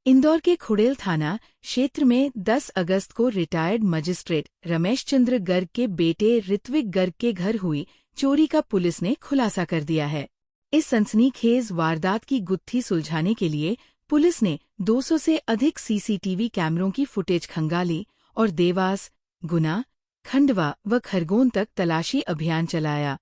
इंदौर के खुड़ेल थाना क्षेत्र में 10 अगस्त को रिटायर्ड मजिस्ट्रेट रमेश चंद्र गर्ग के बेटे ऋत्विक गर्ग के घर हुई चोरी का पुलिस ने खुलासा कर दिया है। इस सनसनीखेज वारदात की गुत्थी सुलझाने के लिए पुलिस ने 200 से अधिक सीसीटीवी कैमरों की फुटेज खंगाली और देवास, गुना, खंडवा व खरगोन तक तलाशी अभियान चलाया।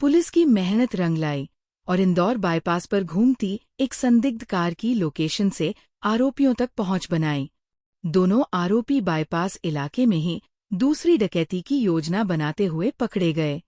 पुलिस की मेहनत रंग लाई और इंदौर बाईपास पर घूमती एक संदिग्ध कार की लोकेशन से आरोपियों तक पहुंच बनाई। दोनों आरोपी बाईपास इलाके में ही दूसरी डकैती की योजना बनाते हुए पकड़े गए।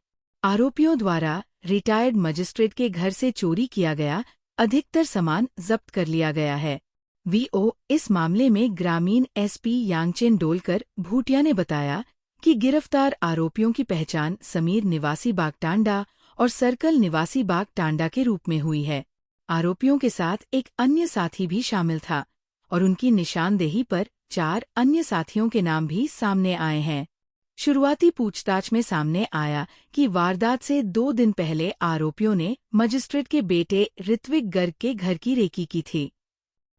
आरोपियों द्वारा रिटायर्ड मजिस्ट्रेट के घर से चोरी किया गया अधिकतर सामान जब्त कर लिया गया है। वीओ इस मामले में ग्रामीण एसपी यांगचेन डोलकर भूटिया ने बताया कि गिरफ्तार आरोपियों की पहचान समीर निवासी बागटांडा और सर्कल निवासी बागटांडा के रूप में हुई है। आरोपियों के साथ एक अन्य साथी भी शामिल था और उनकी निशानदेही पर 4 अन्य साथियों के नाम भी सामने आए हैं। शुरुआती पूछताछ में सामने आया कि वारदात से 2 दिन पहले आरोपियों ने मजिस्ट्रेट के बेटे ऋत्विक गर्ग के घर की रेकी की थी।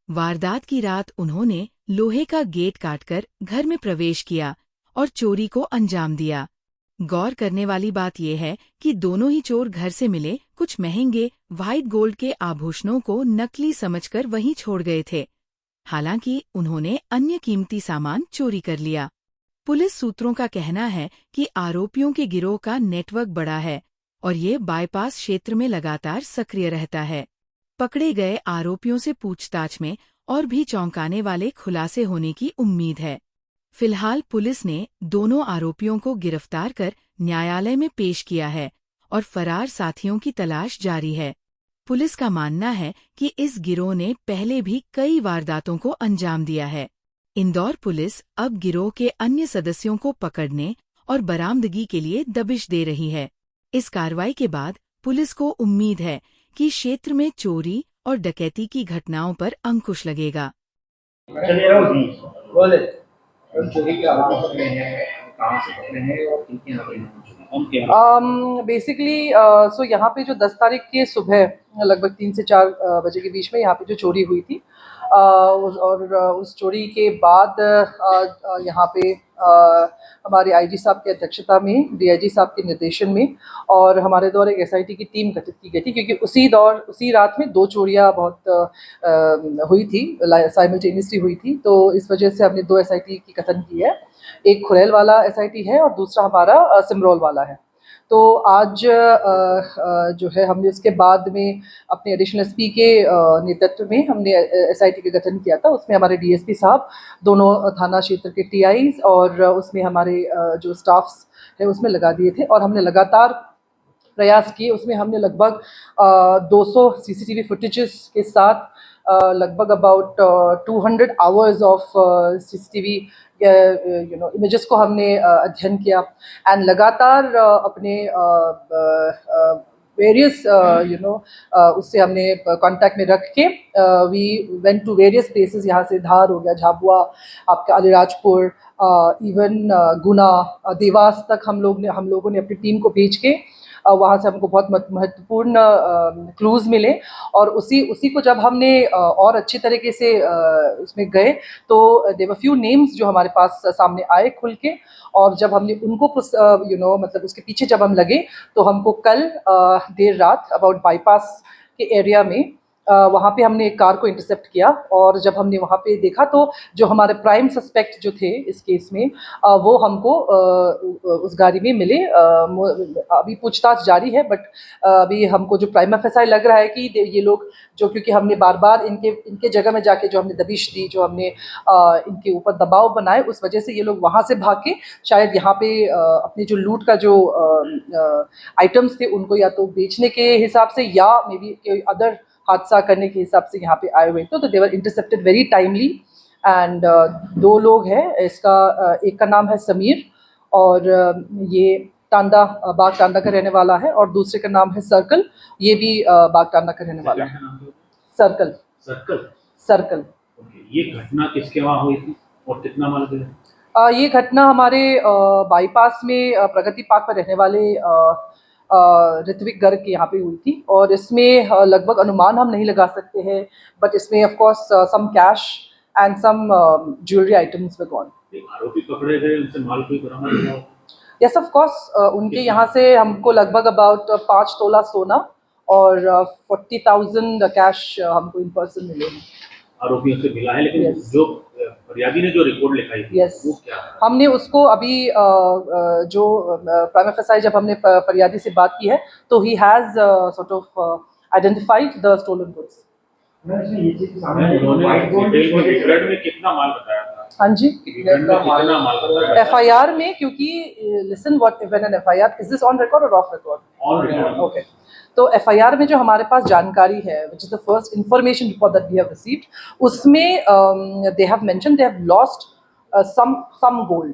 वारदात की रात उन्होंने लोहे का गेट काटकर घर में प्रवेश किया और चोरी को अंजाम दिया। गौर करने वाली बात यह है कि दोनों ही चोर घर से मिले कुछ महंगे व्हाइट गोल्ड के आभूषणों को नकली समझकर वहीं छोड़ गए थे। हालांकि उन्होंने अन्य कीमती सामान चोरी कर लिया। पुलिस सूत्रों का कहना है कि आरोपियों के गिरोह का नेटवर्क बड़ा है और ये बाईपास क्षेत्र में लगातार सक्रिय रहता है। पकड़े गए आरोपियों से पूछताछ में और भी चौंकाने वाले खुलासे होने की उम्मीद है। फिलहाल पुलिस ने दोनों आरोपियों को गिरफ्तार कर न्यायालय में पेश किया है और फरार साथियों की तलाश जारी है। पुलिस का मानना है कि इस गिरोह ने पहले भी कई वारदातों को अंजाम दिया है। इंदौर पुलिस अब गिरोह के अन्य सदस्यों को पकड़ने और बरामदगी के लिए दबिश दे रही है। इस कार्रवाई के बाद पुलिस को उम्मीद है कि क्षेत्र में चोरी और डकैती की घटनाओं पर अंकुश लगेगा। चोरी के आरोप पकड़े हैं, कहाँ से पकड़े हैं और किनके यहाँ पे बेसिकली सो यहाँ पे जो 10 तारीख के सुबह लगभग 3 से 4 बजे के बीच में यहाँ पे जो चोरी हुई थी उस चोरी के बाद यहाँ पे हमारे आईजी साहब की अध्यक्षता में डीआईजी साहब के निर्देशन में और हमारे द्वारा एक एसआईटी की टीम गठित की गई थी, क्योंकि उसी रात में 2 चोरियाँ बहुत हुई थी, साइमल्टेनियसली हुई थी। तो इस वजह से हमने 2 एसआईटी की गठन की है। एक खुरैल वाला एसआईटी है और दूसरा हमारा सिमरोल वाला है। तो आज जो है हमने उसके बाद में अपने एडिशनल एसपी के नेतृत्व में हमने एसआईटी का गठन किया था। उसमें हमारे डीएसपी साहब, दोनों थाना क्षेत्र के टीआईज और उसमें हमारे जो स्टाफ्स है उसमें लगा दिए थे और हमने लगातार प्रयास किए। उसमें हमने लगभग 200 सीसीटीवी फुटेजेस के साथ लगभग about 200 hours of CCTV images को हमने अध्ययन किया एंड लगातार अपने वेरियस उससे हमने कांटेक्ट में रख के we went to various places. यहाँ से धार हो गया, झाबुआ, आपका अलीराजपुर, इवन गुना, देवास तक हम लोगों ने अपनी टीम को भेज के वहाँ से हमको बहुत महत्वपूर्ण क्लूज मिले और उसी को जब हमने और अच्छी तरीके से उसमें गए तो देयर वर फ्यू नेम्स जो हमारे पास सामने आए खुल के, और जब हमने उनको मतलब उसके पीछे जब हम लगे तो हमको कल देर रात अबाउट बाईपास के एरिया में वहाँ पे हमने एक कार को इंटरसेप्ट किया और जब हमने वहाँ पे देखा तो जो हमारे प्राइम सस्पेक्ट जो थे इस केस में वो हमको उस गाड़ी में मिले। अभी पूछताछ जारी है, बट अभी हमको जो प्राइम एफएसआई लग रहा है कि ये लोग जो, क्योंकि हमने बार बार इनके जगह में जाके जो हमने दबिश दी, जो हमने इनके ऊपर दबाव बनाए, उस वजह से ये लोग वहाँ से भाग के शायद यहाँ पे अपने जो लूट का जो आइटम्स थे उनको या तो बेचने के हिसाब से या मे बी कोई अदर हादसा करने के हिसाब से यहाँ पे आए हुए। तो दे वर इंटरसेप्टेड वेरी टाइमली एंड 2 लोग हैं। इसका एक का नाम है समीर और ये बाग टांडा का रहने वाला है और दूसरे का नाम है सर्कल, ये भी बाग टांडा का रहने वाला है। सर्कल सर्कल सर्कल ये घटना किसके वहाँ हुई थी और कितना माल गया? ये घटना हमारे बाईपास में प्रगति पार्क पर रहने वाले ऋत्विक गर्ग के यहाँ पे हुई थी और इसमें लगभग अनुमान हम नहीं लगा सकते हैं, बट इसमें of course some cash and some jewelry items were gone. आरोपी पकड़े गए, उनसे माल कोई बरामद हुआ? Yes, of course. उनके यहाँ से हमको लगभग about 5 तोला सोना और 40,000 कैश हमको इन पर्सन मिले हैं. आरोपियों से मिला है, लेकिन Yes. जो फरियादी ने जो रिपोर्ट लिखाई थी, Yes. वो क्या है? हमने उसको अभी जो प्राइमा फेसाई जब हमने फरियादी से बात की है तो he has sort of identified the stolen goods. उन्होंने डिटेल में रिकॉर्ड में कितना माल बताया था? हाँ जी. रिकॉर्ड में कितना माल बताया? FIR में, क्योंकि listen what when an FIR is this on record or off record? On record. Okay. तो FIR में जो हमारे पास जानकारी है, which is the first information report that we have received, उसमें they have mentioned they have lost some gold.